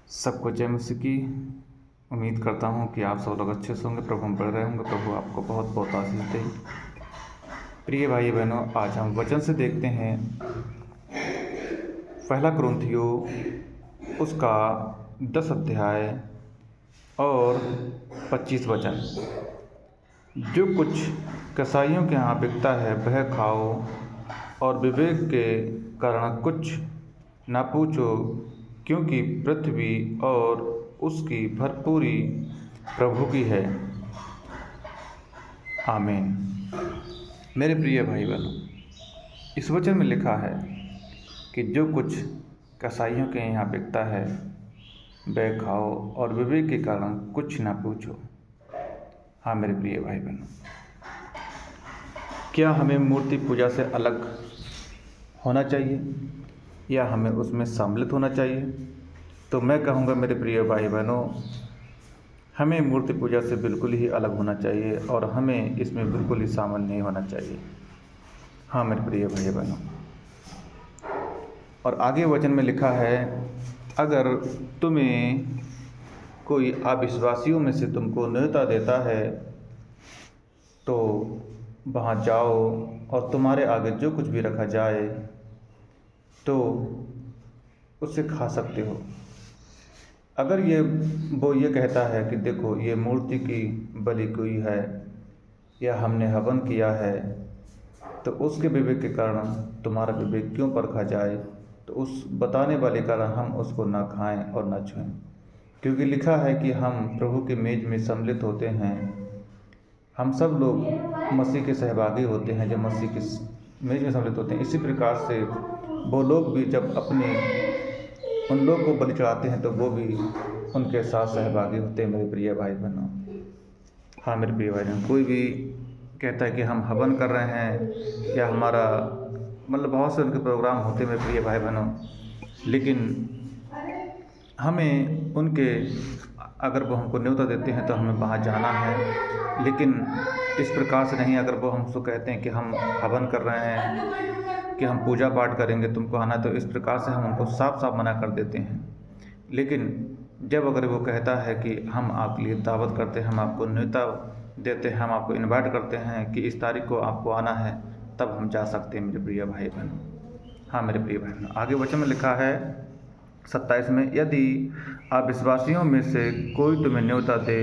सबको जय मसीह की। उम्मीद करता हूँ कि आप सब लोग अच्छे से होंगे, प्रभु में बढ़ रहे होंगे। प्रभु आपको बहुत बहुत आशीष दे। प्रिय भाई बहनों, आज हम वचन से देखते हैं पहला कुरिन्थियों उसका 10 अध्याय और 25 वचन। जो कुछ कसाईयों के यहाँ बिकता है वह खाओ, और विवेक के कारण कुछ न पूछो, क्योंकि पृथ्वी और उसकी भरपूरी प्रभु की है। आमीन। मेरे प्रिय भाई बहनों, इस वचन में लिखा है कि जो कुछ कसाईयों के यहाँ बिकता है वह खाओ, और विवेक के कारण कुछ न पूछो। हाँ मेरे प्रिय भाई बहनों, क्या हमें मूर्ति पूजा से अलग होना चाहिए या हमें उसमें सम्मिलित होना चाहिए? तो मैं कहूँगा मेरे प्रिय भाई बहनों, हमें मूर्ति पूजा से बिल्कुल ही अलग होना चाहिए और हमें इसमें बिल्कुल ही शामिल नहीं होना चाहिए। हाँ मेरे प्रिय भाई बहनों, और आगे वचन में लिखा है, अगर तुम्हें कोई अविश्वासियों में से तुमको न्योता देता है तो वहाँ जाओ और तुम्हारे आगे जो कुछ भी रखा जाए तो उससे खा सकते हो। अगर वो ये कहता है कि देखो ये मूर्ति की बलि हुई है या हमने हवन किया है, तो उसके विवेक के कारण तुम्हारा विवेक क्यों परखा जाए, तो उस बताने वाले कारण हम उसको ना खाएं और ना छुएं। क्योंकि लिखा है कि हम प्रभु के मेज में सम्मिलित होते हैं। हम सब लोग मसीह के सहभागी होते हैं जब मसीह के मेज में सम्मिलित होते हैं। इसी प्रकार से वो लोग भी जब अपने उन लोग को बलि चढ़ाते हैं तो वो भी उनके साथ सहभागी होते हैं। मेरे प्रिय भाई बहनों, हाँ मेरे प्रिय भाई बहनों, कोई भी कहता है कि हम हवन कर रहे हैं या हमारा बहुत से उनके प्रोग्राम होते हैं मेरे प्रिय भाई बहनों, लेकिन हमें उनके अगर वो हमको न्योता देते हैं तो हमें वहाँ जाना है। लेकिन इस प्रकार से नहीं, अगर वो हमसे कहते हैं कि हम हवन कर रहे हैं कि हम पूजा पाठ करेंगे तुमको आना, तो इस प्रकार से हम उनको साफ साफ मना कर देते हैं। लेकिन जब अगर वो कहता है कि हम आपके लिए दावत करते हैं, हम आपको न्योता देते हैं, हम आपको इनवाइट करते हैं कि इस तारीख को आपको आना है, तब हम जा सकते हैं मेरे प्रिय भाई बहनों। हाँ मेरे प्रिय भाई बहनों, आगे वचन में लिखा है 27 में, यदि अविश्वासियों में से कोई तुम्हें न्योता दे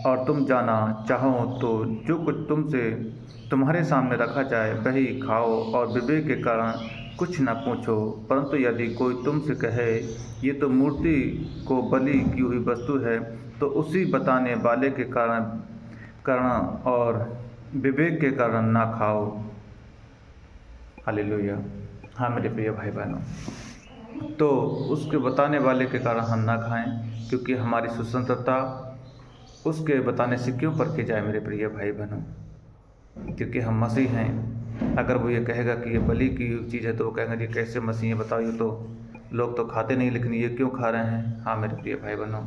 और तुम जाना चाहो तो जो कुछ तुमसे तुम्हारे सामने रखा जाए वही खाओ, और विवेक के कारण कुछ न पूछो। परंतु यदि कोई तुमसे कहे ये तो मूर्ति को बलि की हुई वस्तु है, तो उसी बताने वाले के कारण और विवेक के कारण ना खाओ। हालेलुया। हाँ मेरे प्रिय भाई बहनों, तो उसके बताने वाले के कारण हम ना खाएं, क्योंकि हमारी स्वतंत्रता उसके बताने से क्यों परखी जाए मेरे प्रिय भाई बहनों, क्योंकि हम मसीह हैं। अगर वो ये कहेगा कि ये बलि की चीज़ है तो वो कहेंगे कि कैसे मसीह है, बताओ ये तो लोग तो खाते नहीं लेकिन ये क्यों खा रहे हैं। हाँ मेरे प्रिय भाई बहनों,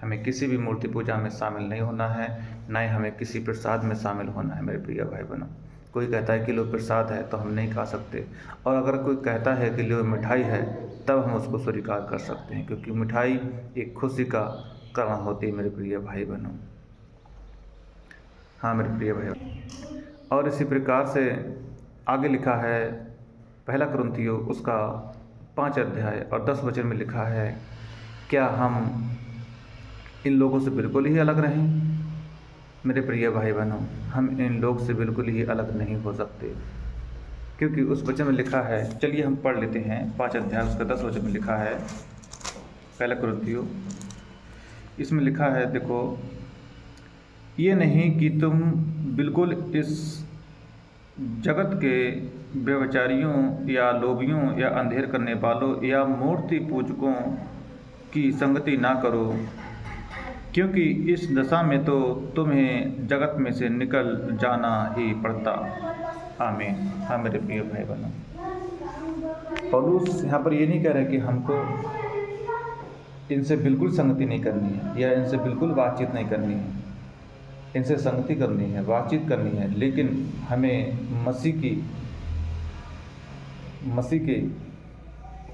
हमें किसी भी मूर्ति पूजा में शामिल नहीं होना है, ना ही हमें किसी प्रसाद में शामिल होना है मेरे प्रिय भाई बहनों। कोई कहता है कि लो प्रसाद है तो हम नहीं खा सकते, और अगर कोई कहता है कि लो मिठाई है तब हम उसको स्वीकार कर सकते हैं, क्योंकि मिठाई एक खुशी का कारण होती है मेरे प्रिय भाई बहनों। हाँ मेरे प्रिय भाई, और इसी प्रकार से आगे लिखा है पहला कुरिन्थियों उसका 5 अध्याय और 10 वचन में लिखा है, क्या हम इन लोगों से बिल्कुल ही अलग रहें? मेरे प्रिय भाई बहनों, हम इन लोग से बिल्कुल ही अलग नहीं हो सकते, क्योंकि उस वचन में लिखा है। चलिए हम पढ़ लेते हैं 5 अध्याय उसका 10 वचन में लिखा है पहला कुरिन्थियों। इसमें लिखा है, देखो, ये नहीं कि तुम बिल्कुल इस जगत के व्यभिचारियों या लोभियों या अंधेर करने वालों या मूर्ति पूजकों की संगति ना करो, क्योंकि इस दशा में तो तुम्हें जगत में से निकल जाना ही पड़ता। आमीन। हाँ मेरे प्रिय भाई बहनों, पौलुस यहाँ पर ये नहीं कह रहे कि हमको इनसे बिल्कुल संगति नहीं करनी है या इनसे बिल्कुल बातचीत नहीं करनी है। इनसे संगति करनी है, बातचीत करनी है, लेकिन हमें मसीह की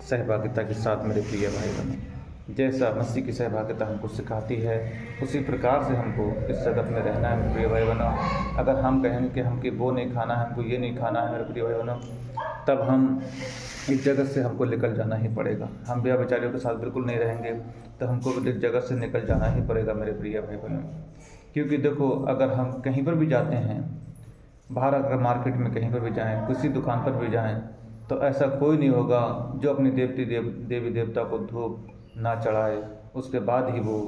सहभागिता के साथ मेरे प्रिय भाई बहनों जैसा मसीह की सहभागिता हमको सिखाती है, उसी प्रकार से हमको इस जगत में रहना है मेरे प्रिय भाई बहनों। अगर हम कहेंगे कि हमको वो नहीं खाना है, हमको ये नहीं खाना है मेरे प्रिय भाई बहनों, तब हम इस जगत से हमको निकल जाना ही पड़ेगा। हम व्यभिचारियों के साथ बिल्कुल नहीं रहेंगे, तो हमको इस जगत से निकल जाना ही पड़ेगा मेरे प्रिय भाई बहनों। क्योंकि देखो, अगर हम कहीं पर भी जाते हैं, बाहर अगर मार्केट में कहीं पर भी जाएं, किसी दुकान पर भी जाएं, तो ऐसा कोई नहीं होगा जो अपनी देवी देवता को धूप ना चढ़ाए, उसके बाद ही वो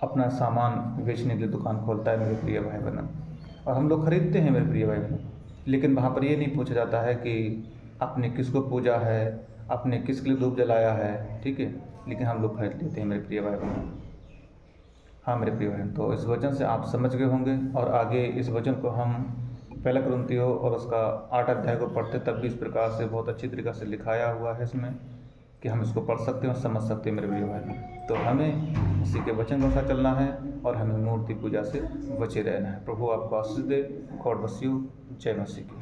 अपना सामान बेचने के लिए दुकान खोलता है मेरे प्रिय भाई बहनों। और हम लोग खरीदते हैं मेरे प्रिय भाई बहनों, लेकिन वहाँ पर ये नहीं पूछा जाता है कि आपने किसको पूजा है, आपने किसके लिए धूप जलाया है, ठीक है, लेकिन हम लोग खरीद लेते हैं मेरे प्रिय भाई बहनों। हाँ मेरे प्रिय बहन, तो इस वचन से आप समझ गए होंगे, और आगे इस वचन को हम पहला कुरिन्थियों और उसका 8 अध्याय को पढ़ते तब भी इस प्रकार से बहुत अच्छी तरीक़ा से लिखाया हुआ है इसमें, कि हम इसको पढ़ सकते हैं और समझ सकते हैं मेरे प्रिय भाई। तो हमें इसी के वचन के अनुसार चलना है और हमें मूर्ति पूजा से बचे रहना है। प्रभु आपको आशीष दे। God bless you. जय मसीह की।